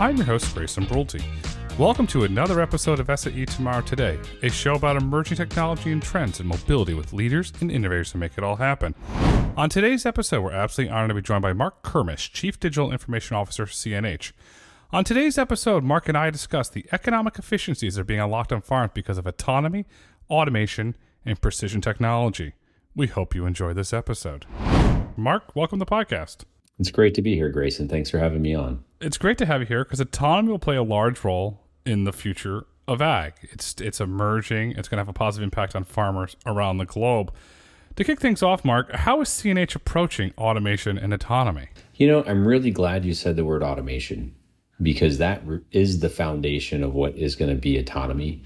I'm your host, Grayson Brulte. Welcome to another episode of SAE Tomorrow Today, a show about emerging technology and trends in mobility with leaders and innovators to make it all happen. On today's episode, we're absolutely honored to be joined by Mark Kermish, Chief Digital Information Officer for CNH. On today's episode, Mark and I discuss the economic efficiencies that are being unlocked on farms because of autonomy, automation, and precision technology. We hope you enjoy this episode. Mark, welcome to the podcast. It's great to be here, Grayson. Thanks for having me on. It's great to have you here because autonomy will play a large role in the future of ag. It's emerging. It's going to have a positive impact on farmers around the globe. To kick things off, Mark, how is CNH approaching automation and autonomy? You know, I'm really glad you said the word automation because that is the foundation of what is going to be autonomy.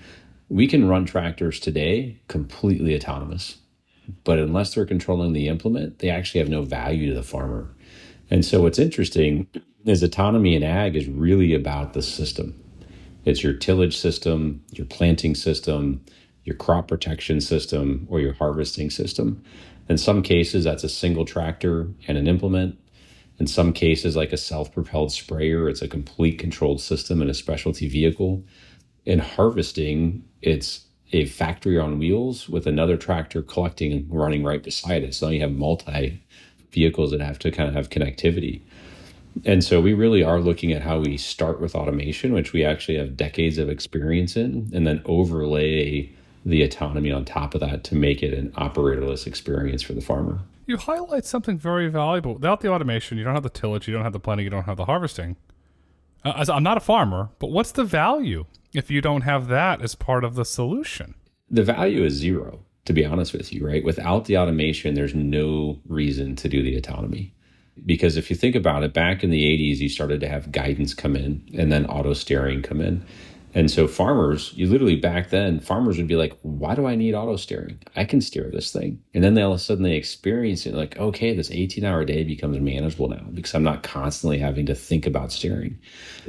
We can run tractors today completely autonomous, but unless they're controlling the implement, they actually have no value to the farmer. And so what's interesting is autonomy in ag is really about the system. It's your tillage system, your planting system, your crop protection system, or your harvesting system. In some cases, that's a single tractor and an implement. In some cases, like a self-propelled sprayer, it's a complete controlled system and a specialty vehicle. In harvesting, it's a factory on wheels with another tractor collecting and running right beside it. So you have multi vehicles that have to kind of have connectivity. And so we really are looking at how we start with automation, which we actually have decades of experience in, and then overlay the autonomy on top of that to make it an operatorless experience for the farmer. You highlight something very valuable. Without the automation, you don't have the tillage, you don't have the planting, you don't have the harvesting. I'm not a farmer, but what's the value if you don't have that as part of the solution? The value is zero, to be honest with you, right? Without the automation, there's no reason to do the autonomy. Because if you think about it, back in the 80s, you started to have guidance come in and then auto steering come in. And so farmers, back then, farmers would be like, why do I need auto steering? I can steer this thing. And then all of a sudden they experience it like, okay, this 18-hour day becomes manageable now because I'm not constantly having to think about steering.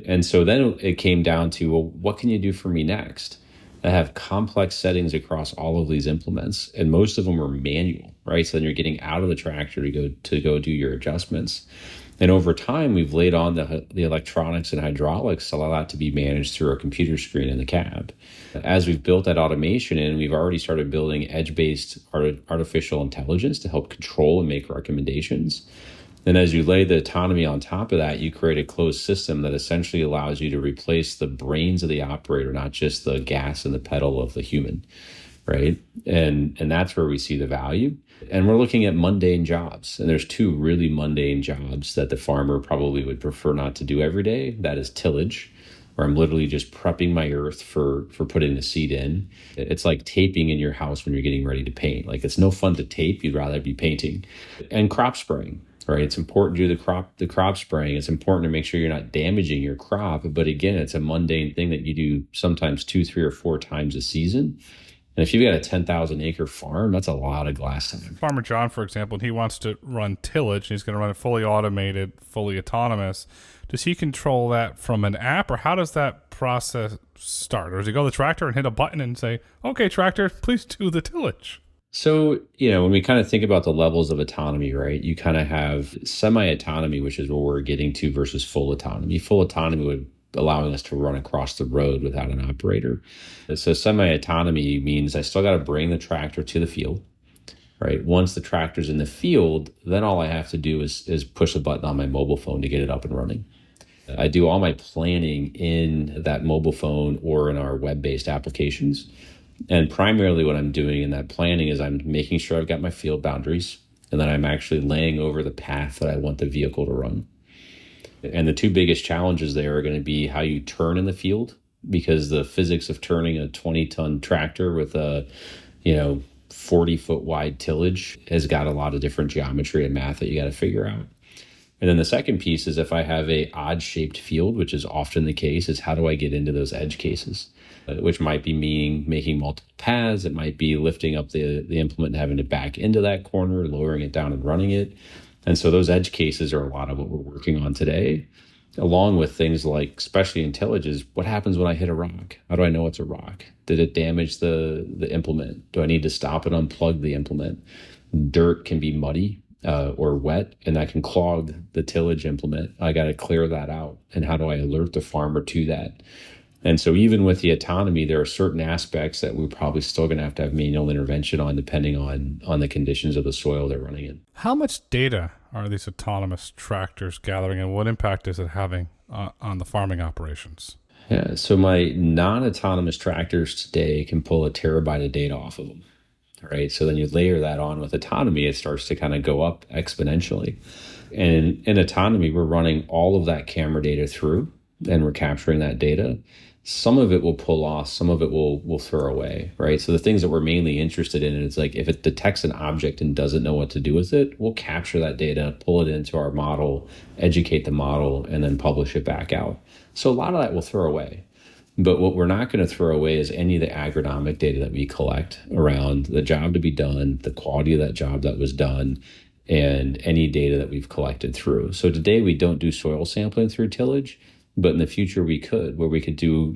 And so then it came down to, well, what can you do for me next? I have complex settings across all of these implements, and most of them are manual, right? So then you're getting out of the tractor to go do your adjustments. And over time, we've laid on the electronics and hydraulics to allow that to be managed through a computer screen in the cab. As we've built that automation in, we've already started building edge-based artificial intelligence to help control and make recommendations. And as you lay the autonomy on top of that, you create a closed system that essentially allows you to replace the brains of the operator, not just the gas and the pedal of the human, right? And that's where we see the value. And we're looking at mundane jobs. And there's two really mundane jobs that the farmer probably would prefer not to do every day. That is tillage, where I'm literally just prepping my earth for putting the seed in. It's like taping in your house when you're getting ready to paint. Like, it's no fun to tape. You'd rather be painting. And crop spraying. Right, it's important to do the crop spraying. It's important to make sure you're not damaging your crop. But again, it's a mundane thing that you do sometimes 2, 3, or 4 times a season. And if you've got a 10,000 acre farm, that's a lot of glass time. Farmer John, for example, he wants to run tillage. He's going to run it fully automated, fully autonomous. Does he control that from an app, or how does that process start? Or does he go to the tractor and hit a button and say, okay, tractor, please do the tillage? So, when we kind of think about the levels of autonomy, right, you kind of have semi-autonomy, which is where we're getting to, versus full autonomy. Full autonomy would allowing us to run across the road without an operator. So semi-autonomy means I still got to bring the tractor to the field, right? Once the tractor's in the field, then all I have to do is push a button on my mobile phone to get it up and running. I do all my planning in that mobile phone or in our web-based applications. And primarily what I'm doing in that planning is I'm making sure I've got my field boundaries, and then I'm actually laying over the path that I want the vehicle to run. And the two biggest challenges there are going to be how you turn in the field, because the physics of turning a 20-ton tractor with a 40-foot wide tillage has got a lot of different geometry and math that you got to figure out. And then the second piece is if I have a odd-shaped field, which is often the case, is how do I get into those edge cases? Which might be meaning making multiple paths. It might be lifting up the implement and having to back into that corner, lowering it down and running it. And so those edge cases are a lot of what we're working on today, along with things like, especially in tillage, is what happens when I hit a rock? How do I know it's a rock? Did it damage the implement? Do I need to stop and unplug the implement? Dirt can be muddy. or wet, and that can clog the tillage implement. I got to clear that out. And how do I alert the farmer to that? And so even with the autonomy, there are certain aspects that we're probably still going to have manual intervention on, depending on the conditions of the soil they're running in. How much data are these autonomous tractors gathering, and what impact is it having on the farming operations? Yeah, so my non-autonomous tractors today can pull a terabyte of data off of them. Right. So then you layer that on with autonomy, it starts to kind of go up exponentially. And in autonomy, we're running all of that camera data through, and we're capturing that data. Some of it will pull off, some of it we'll throw away. Right. So the things that we're mainly interested in is like if it detects an object and doesn't know what to do with it, we'll capture that data, pull it into our model, educate the model, and then publish it back out. So a lot of that we'll throw away. But what we're not going to throw away is any of the agronomic data that we collect around the job to be done, the quality of that job that was done, and any data that we've collected through. So today we don't do soil sampling through tillage, but in the future we could, where we could do,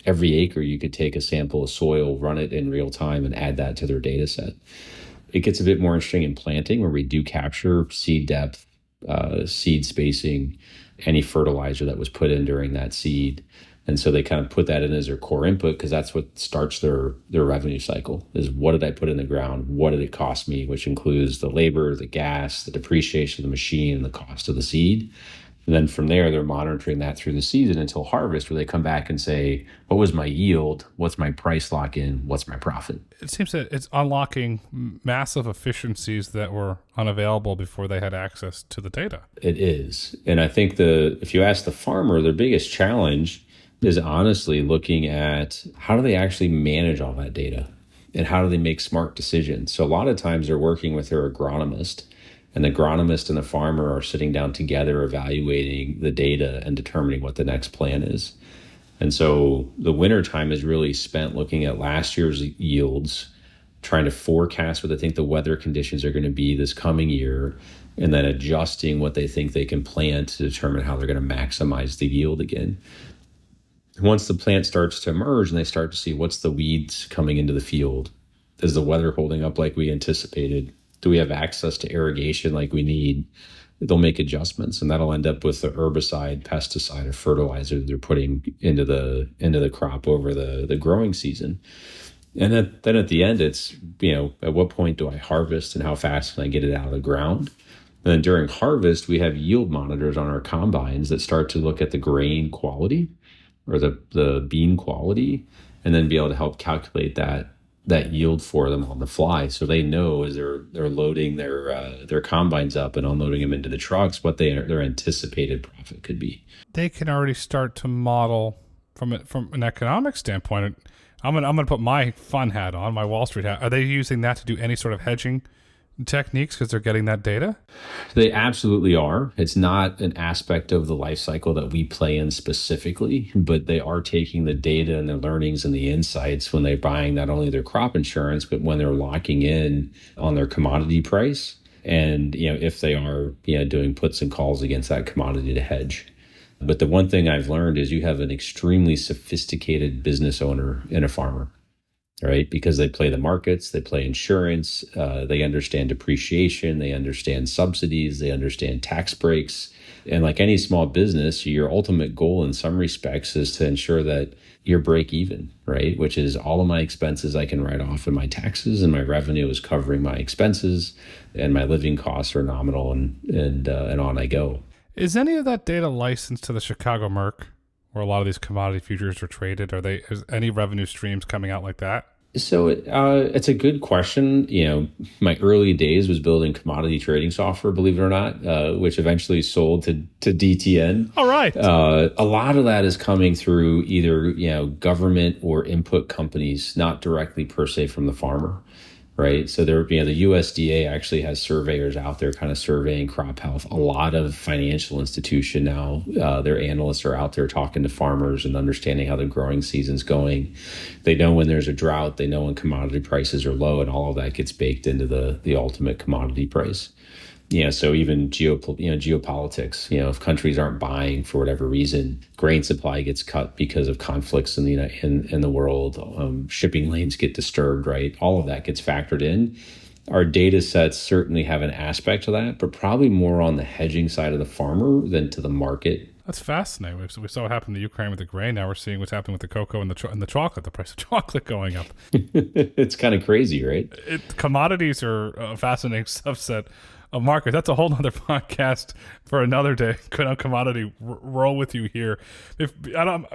every acre you could take a sample of soil, run it in real time, and add that to their data set. It gets a bit more interesting in planting, where we do capture seed depth, seed spacing, any fertilizer that was put in during that seed. And so they kind of put that in as their core input, because that's what starts their revenue cycle is what did I put in the ground? What did it cost me? Which includes the labor, the gas, the depreciation of the machine, and the cost of the seed. And then from there, they're monitoring that through the season until harvest, where they come back and say, what was my yield? What's my price lock in? What's my profit? It seems that it's unlocking massive efficiencies that were unavailable before they had access to the data. It is. And I think if you ask the farmer, their biggest challenge is honestly looking at how do they actually manage all that data and how do they make smart decisions. So a lot of times they're working with their agronomist, and the agronomist and the farmer are sitting down together evaluating the data and determining what the next plan is. And so the winter time is really spent looking at last year's yields, trying to forecast what they think the weather conditions are going to be this coming year, and then adjusting what they think they can plant to determine how they're going to maximize the yield again. Once the plant starts to emerge and they start to see what's the weeds coming into the field, is the weather holding up like we anticipated? Do we have access to irrigation like we need? They'll make adjustments, and that'll end up with the herbicide, pesticide, or fertilizer they're putting into the crop over the growing season. And then at the end, it's, at what point do I harvest and how fast can I get it out of the ground? And then during harvest, we have yield monitors on our combines that start to look at the grain quality or the bean quality, and then be able to help calculate that yield for them on the fly, so they know as they're loading their combines up and unloading them into the trucks what their anticipated profit could be. They can already start to model from an economic standpoint. I'm gonna put my fun hat on, my Wall Street hat. Are they using that to do any sort of hedging techniques because they're getting that data? They absolutely are. It's not an aspect of the life cycle that we play in specifically, but they are taking the data and the learnings and the insights when they're buying not only their crop insurance, but when they're locking in on their commodity price. And, if they are, doing puts and calls against that commodity to hedge. But the one thing I've learned is you have an extremely sophisticated business owner and a farmer. Right? Because they play the markets, they play insurance, they understand depreciation, they understand subsidies, they understand tax breaks. And like any small business, your ultimate goal in some respects is to ensure that you're break even, right? Which is all of my expenses I can write off in my taxes, and my revenue is covering my expenses, and my living costs are nominal, and on I go. Is any of that data licensed to the Chicago Merc, where a lot of these commodity futures are traded? Is any revenue streams coming out like that? So it's a good question. My early days was building commodity trading software, believe it or not, which eventually sold to DTN. All right. A lot of that is coming through either, government or input companies, not directly per se from the farmer. Right. So the USDA actually has surveyors out there kind of surveying crop health. A lot of financial institution now, their analysts are out there talking to farmers and understanding how the growing season's going. They know when there's a drought, they know when commodity prices are low, and all of that gets baked into the ultimate commodity price. So even geopolitics, if countries aren't buying for whatever reason, grain supply gets cut because of conflicts in the world, shipping lanes get disturbed, right? All of that gets factored in. Our data sets certainly have an aspect to that, but probably more on the hedging side of the farmer than to the market. That's fascinating. We saw what happened in Ukraine with the grain. Now we're seeing what's happening with the cocoa and the chocolate, the price of chocolate going up. It's kind of crazy, right? Commodities are a fascinating subset of market. That's a whole nother podcast for another day. Go down commodity row with you here.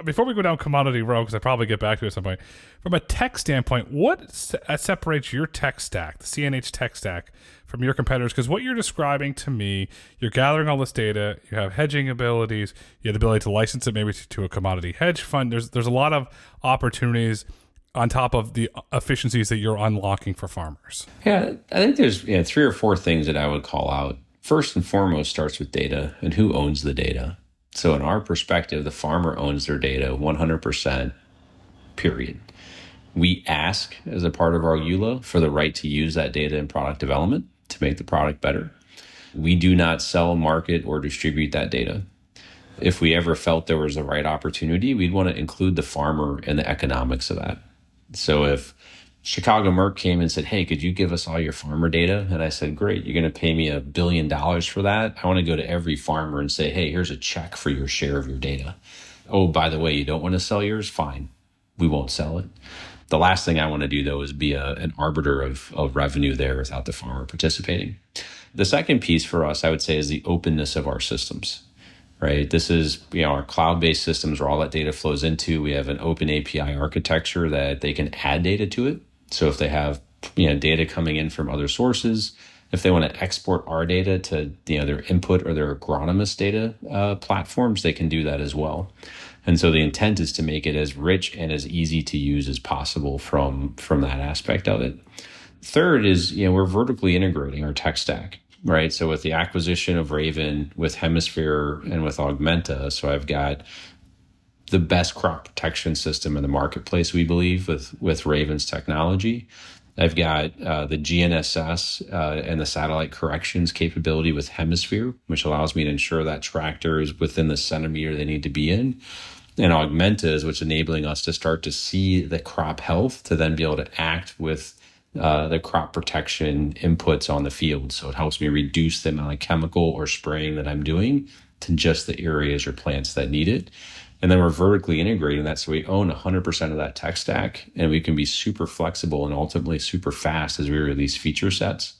Before we go down commodity row, because I probably get back to it at some point, from a tech standpoint, what separates your tech stack, the CNH tech stack, from your competitors? Because what you're describing to me, you're gathering all this data, you have hedging abilities, you have the ability to license it maybe to a commodity hedge fund. There's a lot of opportunities on top of the efficiencies that you're unlocking for farmers. Yeah, I think there's 3 or 4 things that I would call out. First and foremost starts with data and who owns the data. So in our perspective, the farmer owns their data 100%, period. We ask as a part of our EULA for the right to use that data in product development to make the product better. We do not sell, market, or distribute that data. If we ever felt there was the right opportunity, we'd want to include the farmer in the economics of that. So if Chicago Merck came and said, hey, could you give us all your farmer data? And I said, great, you're going to pay me $1 billion for that. I want to go to every farmer and say, hey, here's a check for your share of your data. Oh, by the way, you don't want to sell yours? Fine, we won't sell it. The last thing I want to do, though, is be an arbiter of revenue there without the farmer participating. The second piece for us, I would say, is the openness of our systems. Right. This is, our cloud-based systems where all that data flows into. We have an open API architecture that they can add data to it. So if they have, data coming in from other sources, if they want to export our data to, their input or their agronomist data platforms, they can do that as well. And so the intent is to make it as rich and as easy to use as possible from that aspect of it. Third is, we're vertically integrating our tech stack. Right. So with the acquisition of Raven, with Hemisphere, and with Augmenta, so I've got the best crop protection system in the marketplace, we believe, with Raven's technology. I've got the GNSS and the satellite corrections capability with Hemisphere, which allows me to ensure that tractor is within the centimeter they need to be in. And Augmenta is what's enabling us to start to see the crop health to then be able to act with the crop protection inputs on the field. So it helps me reduce the amount of chemical or spraying that I'm doing to just the areas or plants that need it. And then we're vertically integrating that. So we own 100% of that tech stack, and we can be super flexible and ultimately super fast as we release feature sets.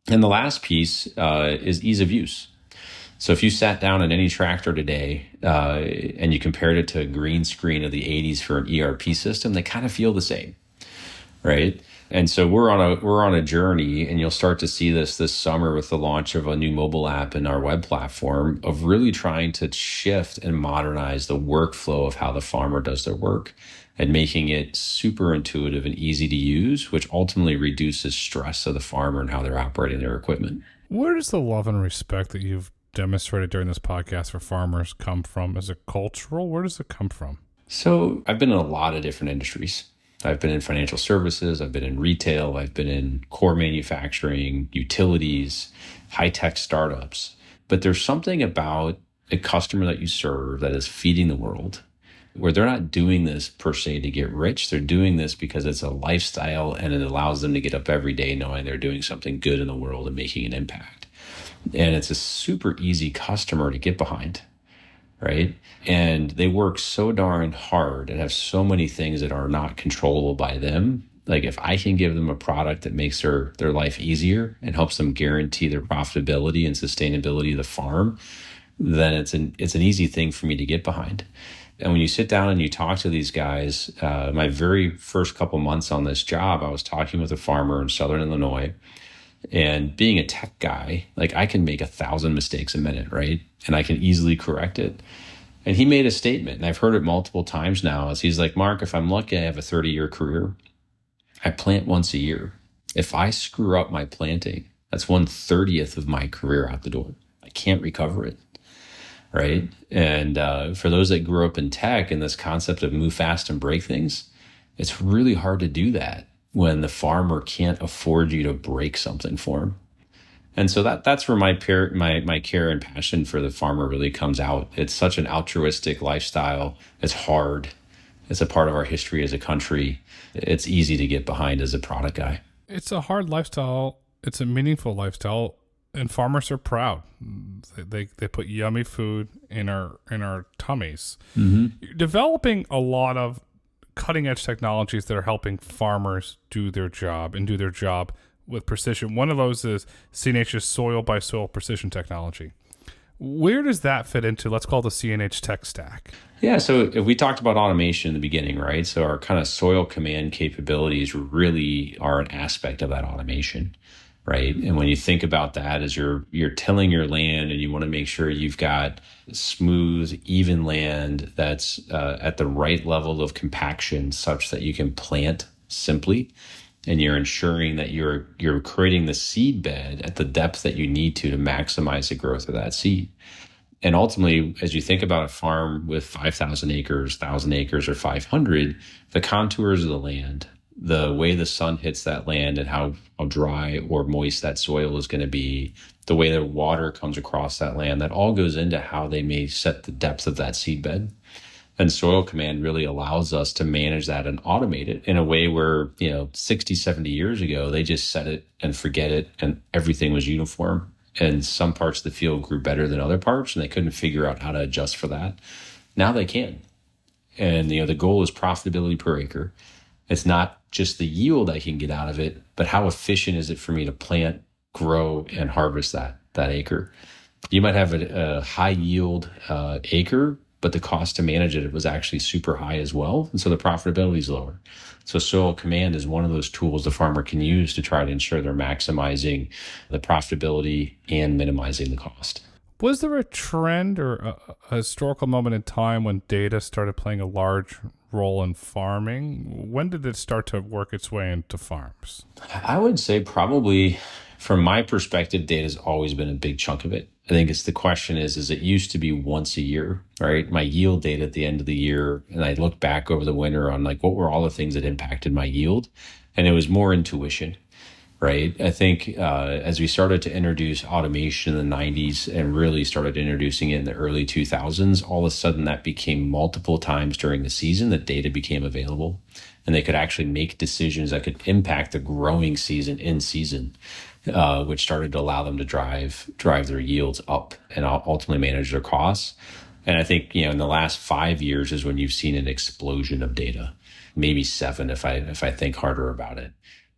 And the last piece is ease of use. So if you sat down in any tractor today and you compared it to a green screen of the 80s for an ERP system, they kind of feel the same, right? And so we're on a journey, and you'll start to see this summer with the launch of a new mobile app and our web platform of really trying to shift and modernize the workflow of how the farmer does their work and making it super intuitive and easy to use, which ultimately reduces stress of the farmer and how they're operating their equipment. Where does the love and respect that you've demonstrated during this podcast for farmers come from? Is it cultural? Where does it come from? So I've been in a lot of different industries. I've been in financial services, I've been in retail, I've been in core manufacturing, utilities, high-tech startups. But there's something about a customer that you serve that is feeding the world, where they're not doing this per se to get rich. They're doing this because it's a lifestyle, and it allows them to get up every day knowing they're doing something good in the world and making an impact. And it's a super easy customer to get behind. Right. And they work so darn hard and have so many things that are not controllable by them. Like if I can give them a product that makes their life easier and helps them guarantee their profitability and sustainability of the farm, then it's an easy thing for me to get behind. And when you sit down and you talk to these guys, my very first couple months on this job, I was talking with a farmer in Southern Illinois. And being a tech guy, like I can make 1,000 mistakes a minute, right? And I can easily correct it. And he made a statement, and I've heard it multiple times now, as he's like, Mark, if I'm lucky, I have a 30-year career. I plant once a year. If I screw up my planting, that's 1/30th of my career out the door. I can't recover it, right? And for those that grew up in tech and this concept of move fast and break things, it's really hard to do that when the farmer can't afford you to break something for him. And so that's where my care and passion for the farmer really comes out. It's such an altruistic lifestyle. It's hard. It's a part of our history as a country. It's easy to get behind as a product guy. It's a hard lifestyle. It's a meaningful lifestyle, and farmers are proud. They put yummy food in our tummies. You're developing a lot of cutting edge technologies that are helping farmers do their job and do their job with precision. One of those is CNH's soil by soil precision technology. Where does that fit into, let's call it the CNH tech stack? Yeah, so if we talked about automation in the beginning, right? So our kind of soil command capabilities really are an aspect of that automation, right? And when you think about that as you're tilling your land and you want to make sure you've got smooth, even land that's at the right level of compaction such that you can plant simply, and you're ensuring that you're creating the seed bed at the depth that you need to maximize the growth of that seed. And ultimately, as you think about a farm with 5,000 acres, 1,000 acres, or 500, the contours of the land, the way the sun hits that land and how dry or moist that soil is going to be, the way the water comes across that land, that all goes into how they may set the depth of that seed bed. And Soil Command really allows us to manage that and automate it in a way where, 60, 70 years ago, they just set it and forget it and everything was uniform. And some parts of the field grew better than other parts and they couldn't figure out how to adjust for that. Now they can. And, the goal is profitability per acre. It's not just the yield I can get out of it, but how efficient is it for me to plant, grow, and harvest that acre. You might have a high yield acre, but the cost to manage it was actually super high as well. And so the profitability is lower. So Soil Command is one of those tools the farmer can use to try to ensure they're maximizing the profitability and minimizing the cost. Was there a trend or a historical moment in time when data started playing a large role in farming? When did it start to work its way into farms? I would say probably, from my perspective, data has always been a big chunk of it. I think it's the question is it used to be once a year, right? My yield data at the end of the year, and I look back over the winter on what were all the things that impacted my yield, and it was more intuition, right? I think as we started to introduce automation in the 90s and really started introducing it in the early 2000s, all of a sudden that became multiple times during the season that data became available, and they could actually make decisions that could impact the growing season in season. Which started to allow them to drive their yields up and ultimately manage their costs. And I think, in the last 5 years is when you've seen an explosion of data, maybe 7 if I think harder about it.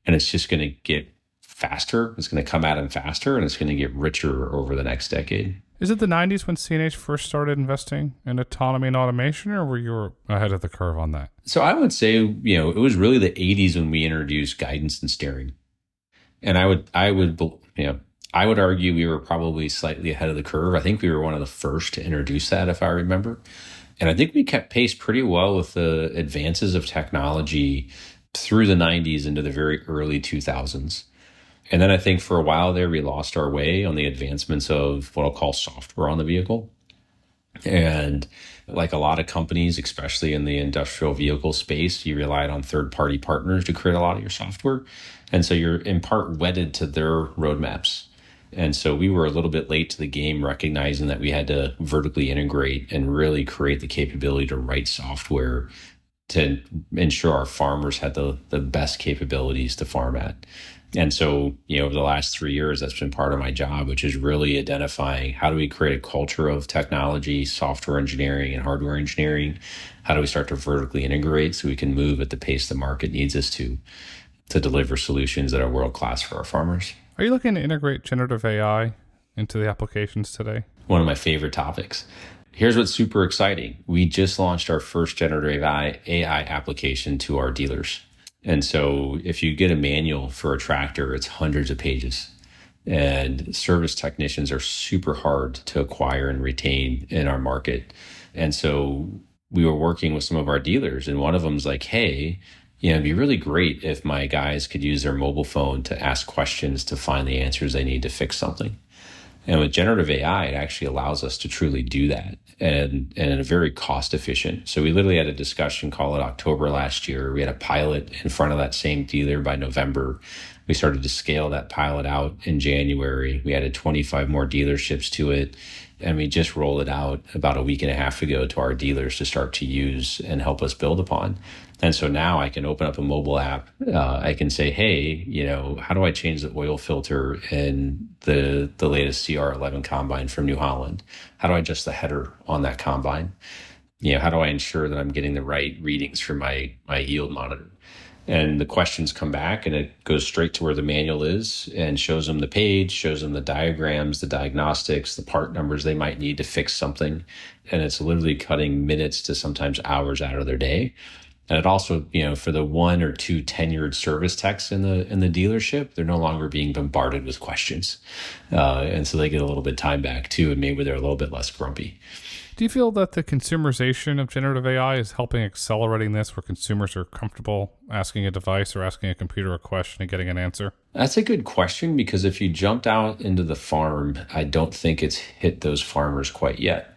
And it's just going to get faster. It's going to come at them faster, and it's going to get richer over the next decade. Is it the 90s when CNH first started investing in autonomy and automation, or were you ahead of the curve on that? So I would say, it was really the 80s when we introduced guidance and steering. And I would argue we were probably slightly ahead of the curve. I think we were one of the first to introduce that, if I remember. And I think we kept pace pretty well with the advances of technology through the 90s into the very early 2000s. And then I think for a while there, we lost our way on the advancements of what I'll call software on the vehicle. And like a lot of companies, especially in the industrial vehicle space, you relied on third-party partners to create a lot of your software. And so you're in part wedded to their roadmaps. And so we were a little bit late to the game, recognizing that we had to vertically integrate and really create the capability to write software to ensure our farmers had the best capabilities to farm at. And so, over the last 3 years, that's been part of my job, which is really identifying how do we create a culture of technology, software engineering, and hardware engineering? How do we start to vertically integrate so we can move at the pace the market needs us to deliver solutions that are world-class for our farmers? Are you looking to integrate generative AI into the applications today? One of my favorite topics. Here's what's super exciting. We just launched our first generative AI application to our dealers. And so if you get a manual for a tractor, it's hundreds of pages. And service technicians are super hard to acquire and retain in our market. And so we were working with some of our dealers, and one of them's like, hey, it'd be really great if my guys could use their mobile phone to ask questions to find the answers they need to fix something. And with generative AI, it actually allows us to truly do that and in a very cost efficient. So we literally had a discussion, call it October last year. We had a pilot in front of that same dealer by November. We started to scale that pilot out in January. We added 25 more dealerships to it. And we just rolled it out about a week and a half ago to our dealers to start to use and help us build upon. And so now I can open up a mobile app. I can say, hey, how do I change the oil filter in the latest CR11 combine from New Holland? How do I adjust the header on that combine? How do I ensure that I'm getting the right readings for my yield monitor? And the questions come back and it goes straight to where the manual is and shows them the page, shows them the diagrams, the diagnostics, the part numbers they might need to fix something. And it's literally cutting minutes to sometimes hours out of their day. And it also, for the 1 or 2 tenured service techs in the dealership, they're no longer being bombarded with questions. And so they get a little bit of time back too, and maybe they're a little bit less grumpy. Do you feel that the consumerization of generative AI is helping accelerating this, where consumers are comfortable asking a device or asking a computer a question and getting an answer? That's a good question, because if you jumped out into the farm, I don't think it's hit those farmers quite yet.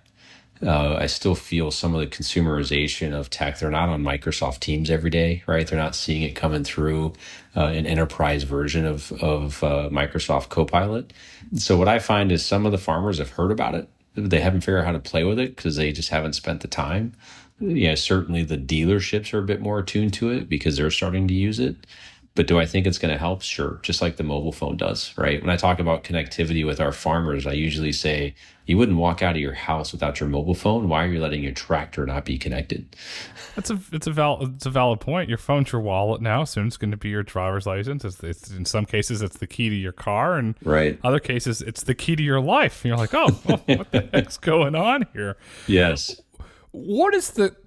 I still feel some of the consumerization of tech. They're not on Microsoft Teams every day, right? They're not seeing it coming through an enterprise version of Microsoft Copilot. So what I find is some of the farmers have heard about it. They haven't figured out how to play with it because they just haven't spent the time. Certainly the dealerships are a bit more attuned to it because they're starting to use it. But do I think it's going to help? Sure. Just like the mobile phone does, right? When I talk about connectivity with our farmers, I usually say, you wouldn't walk out of your house without your mobile phone. Why are you letting your tractor not be connected? It's a valid point. Your phone's your wallet now. Soon it's going to be your driver's license. It's in some cases, it's the key to your car. And right. Other cases, it's the key to your life. And you're like, what the heck's going on here? Yes. What is the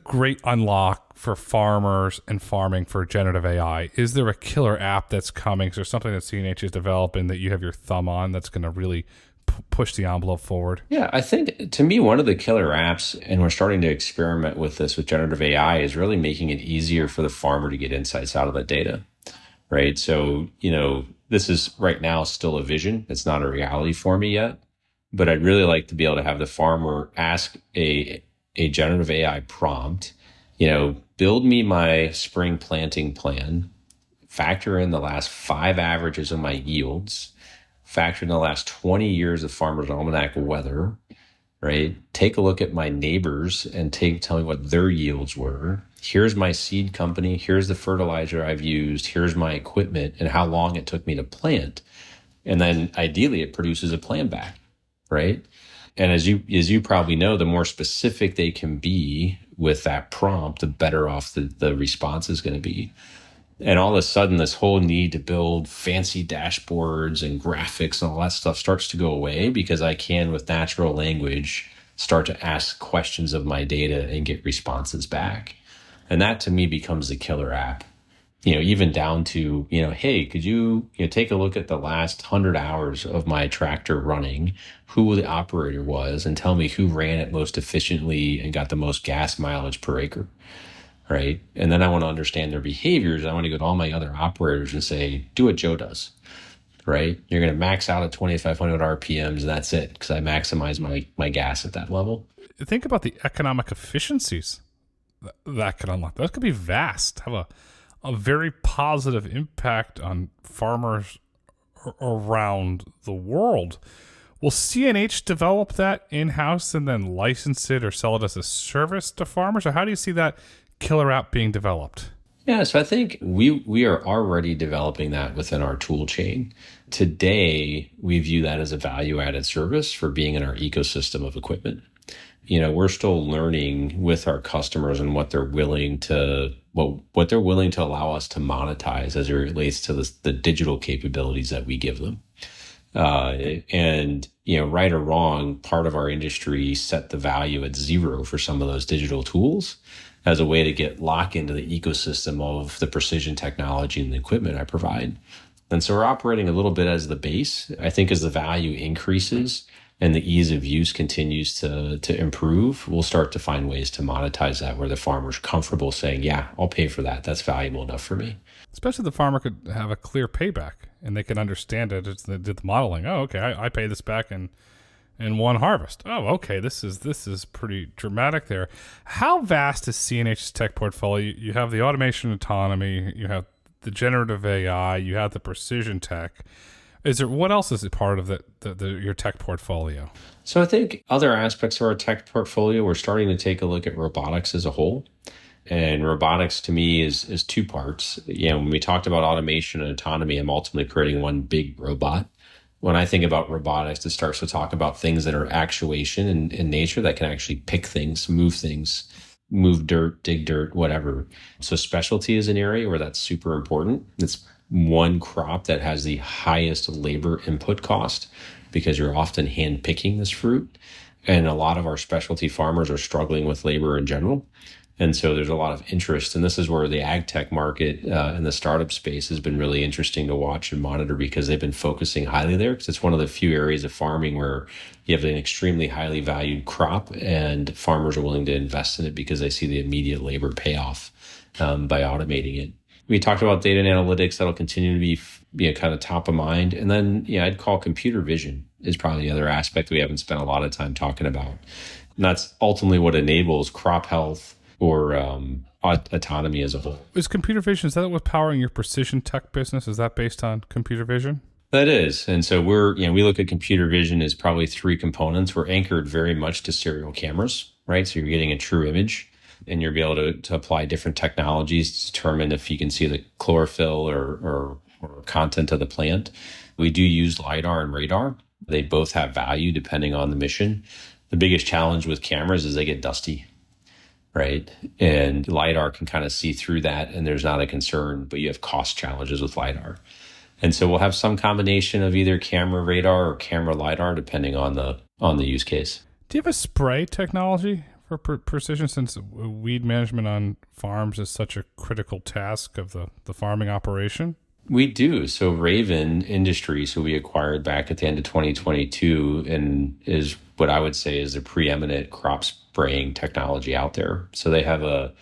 great unlock for farmers and farming for generative AI? Is there a killer app that's coming? Is there something that CNH is developing that you have your thumb on that's going to really push the envelope forward? Yeah, I think to me, one of the killer apps, and we're starting to experiment with this with generative AI, is really making it easier for the farmer to get insights out of the data, right? So, this is right now still a vision. It's not a reality for me yet, but I'd really like to be able to have the farmer ask a generative AI prompt, build me my spring planting plan, factor in the last 5 averages of my yields, factor in the last 20 years of Farmer's Almanac weather, right? Take a look at my neighbors and tell me what their yields were. Here's my seed company. Here's the fertilizer I've used. Here's my equipment and how long it took me to plant. And then ideally it produces a plan back, right? And as you probably know, the more specific they can be with that prompt, the better off the response is going to be. And all of a sudden, this whole need to build fancy dashboards and graphics and all that stuff starts to go away, because I can, with natural language, start to ask questions of my data and get responses back. And that to me becomes the killer app. Even down to, hey, could you take a look at the last 100 hours of my tractor running, who the operator was, and tell me who ran it most efficiently and got the most gas mileage per acre, right? And then I want to understand their behaviors. I want to go to all my other operators and say, do what Joe does, right? You're going to max out at 2,500 RPMs, and that's it, because I maximize my gas at that level. Think about the economic efficiencies that could unlock. That could be vast. Have a very positive impact on farmers around the world. Will CNH develop that in-house and then license it or sell it as a service to farmers? Or how do you see that killer app being developed? Yeah, so I think we are already developing that within our tool chain. Today, we view that as a value-added service for being in our ecosystem of equipment. We're still learning with our customers and what they're willing to allow us to monetize as it relates to the digital capabilities that we give them. And right or wrong, part of our industry set the value at 0 for some of those digital tools as a way to get lock into the ecosystem of the precision technology and the equipment I provide. And so we're operating a little bit as the base. I think as the value increases and the ease of use continues to improve, we'll start to find ways to monetize that where the farmer's comfortable saying, yeah, I'll pay for that. That's valuable enough for me. Especially the farmer could have a clear payback and they can understand it. It's the modeling. Oh, okay, I pay this back in one harvest. Oh, okay, this is pretty dramatic there. How vast is CNH's tech portfolio? You have the automation autonomy, you have the generative AI, you have the precision tech. What else is a part of your tech portfolio? So I think other aspects of our tech portfolio, we're starting to take a look at robotics as a whole. And robotics to me is two parts. When we talked about automation and autonomy, I'm ultimately creating one big robot. When I think about robotics, it starts to talk about things that are actuation in nature that can actually pick things, move dirt, dig dirt, whatever. So specialty is an area where that's super important. It's one crop that has the highest labor input cost because you're often hand picking this fruit. And a lot of our specialty farmers are struggling with labor in general. And so there's a lot of interest. And this is where the ag tech market and the startup space has been really interesting to watch and monitor because they've been focusing highly there because it's one of the few areas of farming where you have an extremely highly valued crop and farmers are willing to invest in it because they see the immediate labor payoff by automating it. We talked about data and analytics. That'll continue to be kind of top of mind. And then, I'd call computer vision is probably the other aspect we haven't spent a lot of time talking about. And that's ultimately what enables crop health or autonomy as a whole. Is computer vision, is that what's powering your precision tech business? Is that based on computer vision? That is. And so we look at computer vision as probably three components. We're anchored very much to serial cameras, right? So you're getting a true image and you'll be able to apply different technologies to determine if you can see the chlorophyll or content of the plant. We do use LiDAR and radar. They both have value depending on the mission. The biggest challenge with cameras is they get dusty. Right. And LiDAR can kind of see through that and there's not a concern, but you have cost challenges with LiDAR. And so we'll have some combination of either camera radar or camera LiDAR, depending on the use case. Do you have a spray technology for precision since weed management on farms is such a critical task of the farming operation? We do. So Raven Industries, who we acquired back at the end of 2022 and is what I would say is the preeminent crop spraying technology out there. So they have a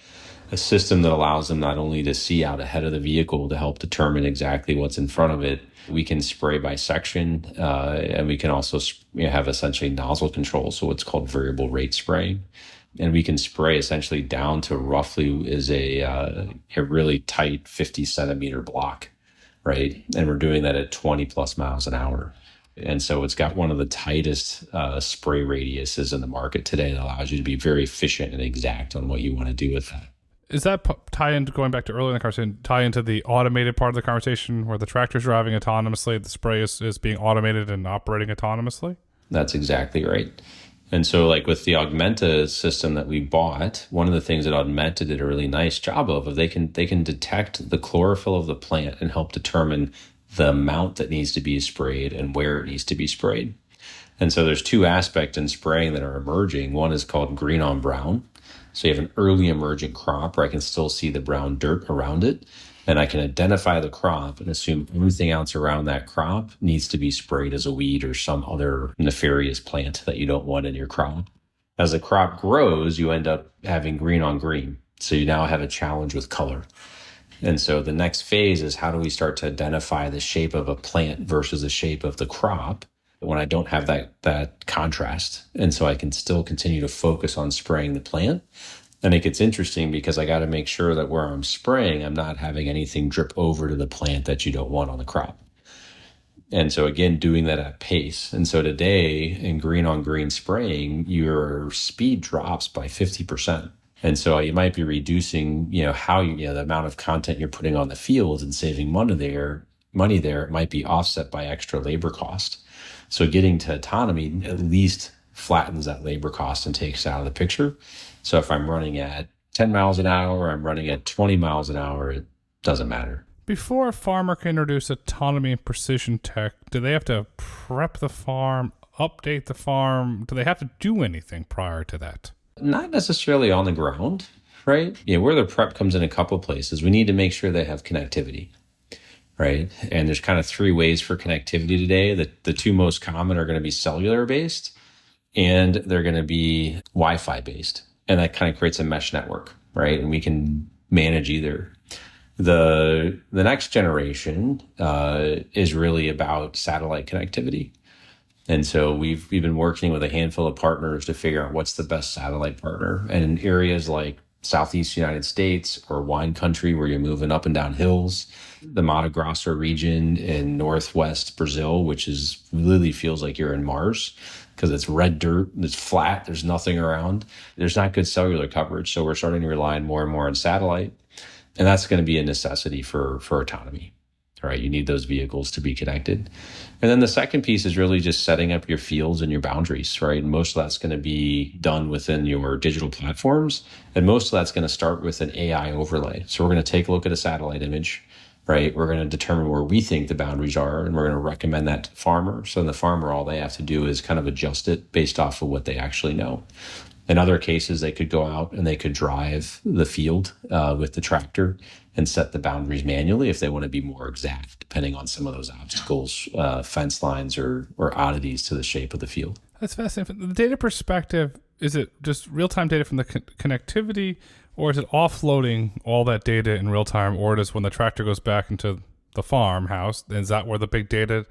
system that allows them not only to see out ahead of the vehicle to help determine exactly what's in front of it. We can spray by section, and we can also have essentially nozzle control. So what's called variable rate spraying. And we can spray essentially down to roughly is a really tight 50 centimeter block. Right. And we're doing that at 20 plus miles an hour. And so it's got one of the tightest spray radiuses in the market today that allows you to be very efficient and exact on what you want to do with that. Is that tie into, going back to earlier in the conversation, tie into the automated part of the conversation where the tractor's driving autonomously, the spray is being automated and operating autonomously? That's exactly right. And so like with the Augmenta system that we bought, one of the things that Augmenta did a really nice job of they can detect the chlorophyll of the plant and help determine the amount that needs to be sprayed and where it needs to be sprayed. And so there's two aspects in spraying that are emerging. One is called green on brown. So you have an early emerging crop where I can still see the brown dirt around it. And I can identify the crop and assume everything else around that crop needs to be sprayed as a weed or some other nefarious plant that you don't want in your crop. As the crop grows, you end up having green on green. So you now have a challenge with color. And so the next phase is how do we start to identify the shape of a plant versus the shape of the crop when I don't have that contrast. And so I can still continue to focus on spraying the plant. And it gets interesting because I got to make sure that where I'm spraying, I'm not having anything drip over to the plant that you don't want on the crop. And so again, doing that at pace. And so today in green on green spraying, your speed drops by 50%. And so you might be reducing, the amount of content you're putting on the field and saving money there. It might be offset by extra labor cost. So getting to autonomy at least flattens that labor cost and takes it out of the picture. So if I'm running at 10 miles an hour, or I'm running at 20 miles an hour, it doesn't matter. Before a farmer can introduce autonomy and precision tech, do they have to prep the farm, update the farm? Do they have to do anything prior to that? Not necessarily on the ground, right? Where the prep comes in a couple of places, we need to make sure they have connectivity, right? And there's kind of three ways for connectivity today. The two most common are going to be cellular based and they're going to be Wi-Fi based. And that kind of creates a mesh network, right? And we can manage either. The next generation is really about satellite connectivity. And so we've been working with a handful of partners to figure out what's the best satellite partner. And in areas like Southeast United States or wine country where you're moving up and down hills, the Mato Grosso region in Northwest Brazil, which is really feels like you're in Mars because it's red dirt, it's flat, there's nothing around. There's not good cellular coverage. So we're starting to rely more and more on satellite. And that's going to be a necessity for autonomy. All right, you need those vehicles to be connected. And then the second piece is really just setting up your fields and your boundaries, right? And most of that's going to be done within your digital platforms. And most of that's going to start with an AI overlay. So we're going to take a look at a satellite image, right? We're going to determine where we think the boundaries are, and we're going to recommend that to the farmer. So the farmer, all they have to do is kind of adjust it based off of what they actually know. In other cases, they could go out and they could drive the field with the tractor and set the boundaries manually if they want to be more exact, depending on some of those obstacles, fence lines, or oddities to the shape of the field. That's fascinating. From the data perspective, is it just real-time data from the connectivity, or is it offloading all that data in real time, or does when the tractor goes back into the farmhouse, is that where the big data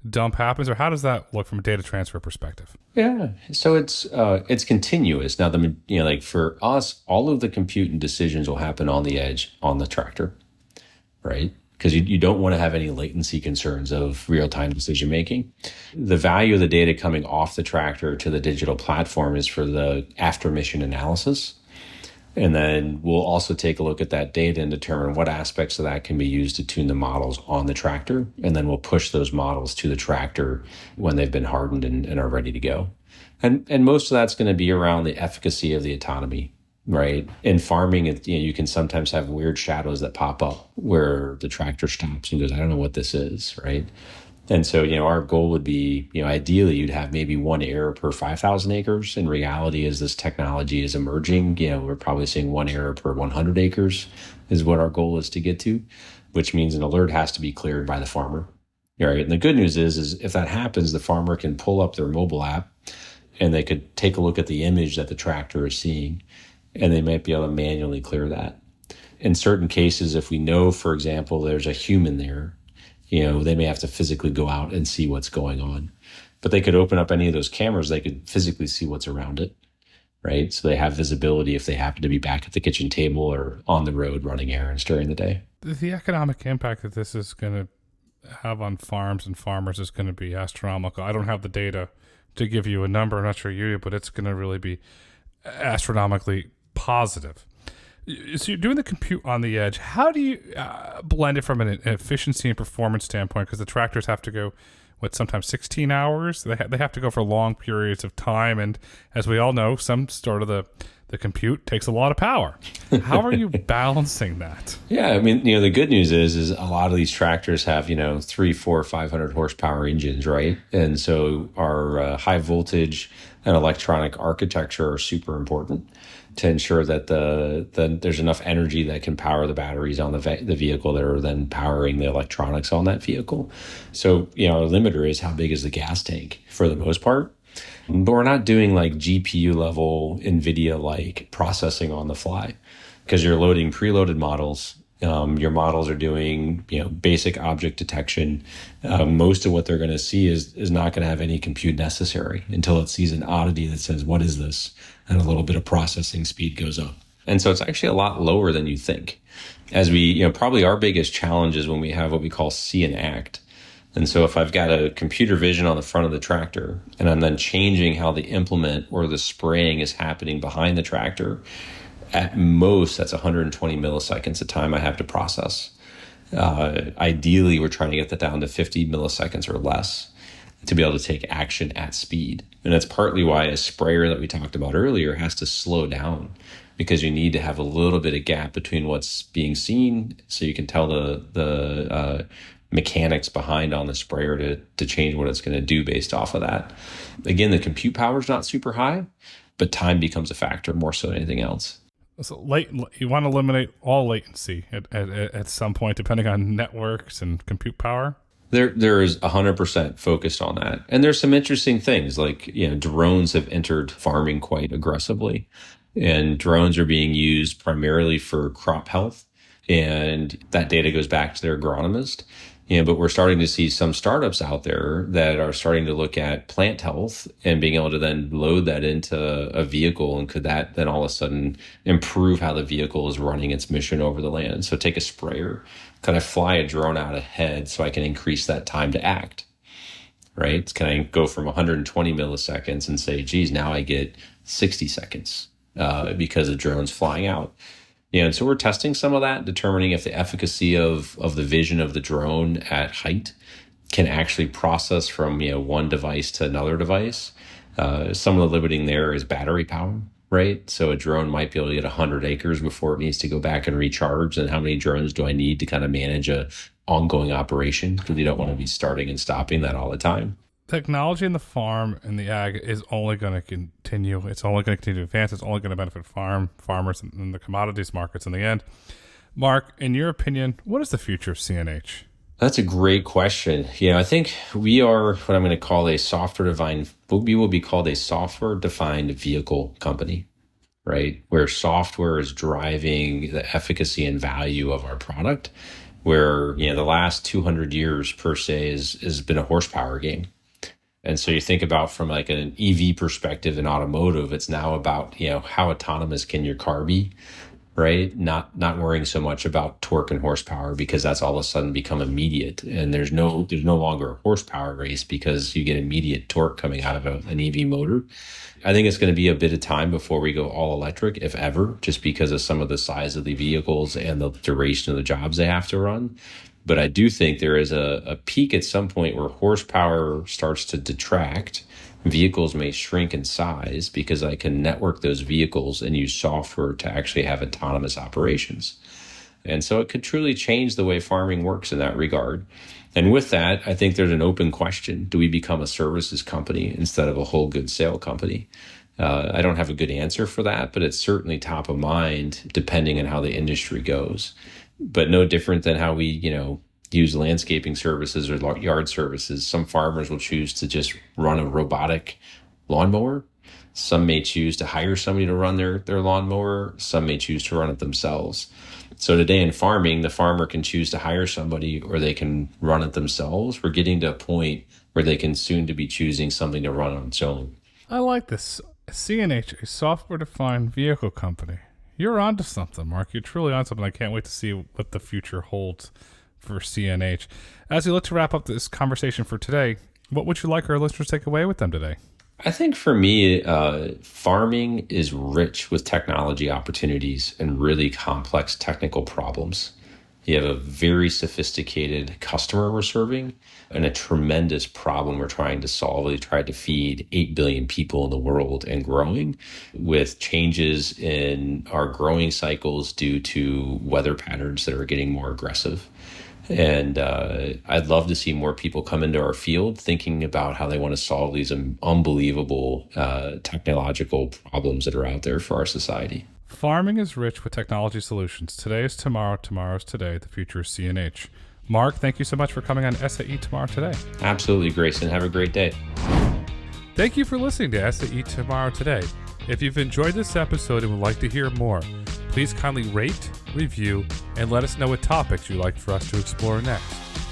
dump happens, or how does that look from a data transfer perspective? Yeah, so it's continuous. Now, like for us, all of the compute and decisions will happen on the edge on the tractor, right? Because you don't want to have any latency concerns of real-time decision making. The value of the data coming off the tractor to the digital platform is for the after-mission analysis. And then we'll also take a look at that data and determine what aspects of that can be used to tune the models on the tractor. And then we'll push those models to the tractor when they've been hardened and are ready to go. And most of that's going to be around the efficacy of the autonomy, right? In farming, you can sometimes have weird shadows that pop up where the tractor stops and goes, I don't know what this is, right? And so, our goal would be, ideally you'd have maybe one error per 5,000 acres. In reality, as this technology is emerging, we're probably seeing one error per 100 acres is what our goal is to get to, which means an alert has to be cleared by the farmer. Right? And the good news is if that happens, the farmer can pull up their mobile app and they could take a look at the image that the tractor is seeing, and they might be able to manually clear that. In certain cases, if we know, for example, there's a human there, they may have to physically go out and see what's going on. But they could open up any of those cameras, they could physically see what's around it, right? So they have visibility if they happen to be back at the kitchen table or on the road running errands during the day. The economic impact that this is going to have on farms and farmers is going to be astronomical. I don't have the data to give you a number, I'm not sure you do, but it's going to really be astronomically positive. So you're doing the compute on the edge. How do you blend it from an efficiency and performance standpoint? Because the tractors have to go, sometimes 16 hours? They have to go for long periods of time. And as we all know, some sort of the compute takes a lot of power. How are you balancing that? Yeah, the good news is a lot of these tractors have, 300, 400, 500 horsepower engines, right? And so our high voltage and electronic architecture are super important to ensure that there's enough energy that can power the batteries on the vehicle that are then powering the electronics on that vehicle. So, our limiter is how big is the gas tank for the most part. But we're not doing like GPU level NVIDIA like processing on the fly because you're loading preloaded models. Your models are doing, basic object detection. Most of what they're going to see is not going to have any compute necessary until it sees an oddity that says, what is this? And a little bit of processing speed goes up. And so it's actually a lot lower than you think. As we, probably our biggest challenge is when we have what we call see and act. And so if I've got a computer vision on the front of the tractor and I'm then changing how the implement or the spraying is happening behind the tractor, at most, that's 120 milliseconds of time I have to process. Ideally, we're trying to get that down to 50 milliseconds or less to be able to take action at speed. And that's partly why a sprayer that we talked about earlier has to slow down, because you need to have a little bit of gap between what's being seen so you can tell the mechanics behind on the sprayer to change what it's going to do based off of that. Again, the compute power is not super high, but time becomes a factor more so than anything else. So you want to eliminate all latency at some point, depending on networks and compute power? There is 100% focused on that. And there's some interesting things like, drones have entered farming quite aggressively, and drones are being used primarily for crop health. And that data goes back to their agronomist. But we're starting to see some startups out there that are starting to look at plant health and being able to then load that into a vehicle. And could that then all of a sudden improve how the vehicle is running its mission over the land? So take a sprayer. Could I fly a drone out ahead so I can increase that time to act? Right? Can I go from 120 milliseconds and say, geez, now I get 60 seconds because the drone's flying out? And so we're testing some of that, determining if the efficacy of the vision of the drone at height can actually process from one device to another device. Some of the limiting there is battery power, right? So a drone might be able to get 100 acres before it needs to go back and recharge. And how many drones do I need to kind of manage a ongoing operation? Because you don't want to be starting and stopping that all the time. Technology in the farm and the ag is only going to continue. It's only going to continue to advance. It's only going to benefit farmers and the commodities markets in the end. Mark, in your opinion, what is the future of CNH? That's a great question. I think we are what I'm going to call we will be called a software-defined vehicle company, right? Where software is driving the efficacy and value of our product, where, the last 200 years per se has been a horsepower game. And so you think about from like an EV perspective in automotive, it's now about, how autonomous can your car be, right? Not worrying so much about torque and horsepower, because that's all of a sudden become immediate. And there's no longer a horsepower race because you get immediate torque coming out of an EV motor. I think it's going to be a bit of time before we go all electric, if ever, just because of some of the size of the vehicles and the duration of the jobs they have to run. But I do think there is a peak at some point where horsepower starts to detract. Vehicles may shrink in size because I can network those vehicles and use software to actually have autonomous operations. And so it could truly change the way farming works in that regard. And with that, I think there's an open question. Do we become a services company instead of a whole goods sale company? I don't have a good answer for that, but it's certainly top of mind depending on how the industry goes. But no different than how we, use landscaping services or yard services. Some farmers will choose to just run a robotic lawnmower. Some may choose to hire somebody to run their lawnmower. Some may choose to run it themselves. So today in farming, the farmer can choose to hire somebody or they can run it themselves. We're getting to a point where they can soon to be choosing something to run on its own. I like this. CNH, a software-defined vehicle company. You're onto something, Mark. You're truly on something. I can't wait to see what the future holds for CNH. As we look to wrap up this conversation for today, what would you like our listeners to take away with them today? I think for me, farming is rich with technology opportunities and really complex technical problems. You have a very sophisticated customer we're serving and a tremendous problem we're trying to solve. We tried to feed 8 billion people in the world and growing, with changes in our growing cycles due to weather patterns that are getting more aggressive. And I'd love to see more people come into our field thinking about how they want to solve these unbelievable technological problems that are out there for our society. Farming is rich with technology solutions. Today is tomorrow, tomorrow is today, the future is CNH. Mark, thank you so much for coming on SAE Tomorrow Today. Absolutely, Grayson. Have a great day. Thank you for listening to SAE Tomorrow Today. If you've enjoyed this episode and would like to hear more, please kindly rate, review, and let us know what topics you'd like for us to explore next.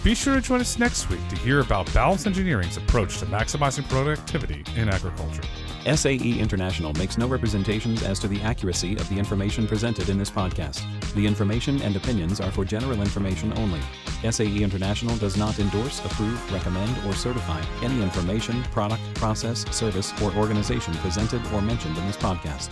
Be sure to join us next week to hear about Balance Engineering's approach to maximizing productivity in agriculture. SAE International makes no representations as to the accuracy of the information presented in this podcast. The information and opinions are for general information only. SAE International does not endorse, approve, recommend, or certify any information, product, process, service, or organization presented or mentioned in this podcast.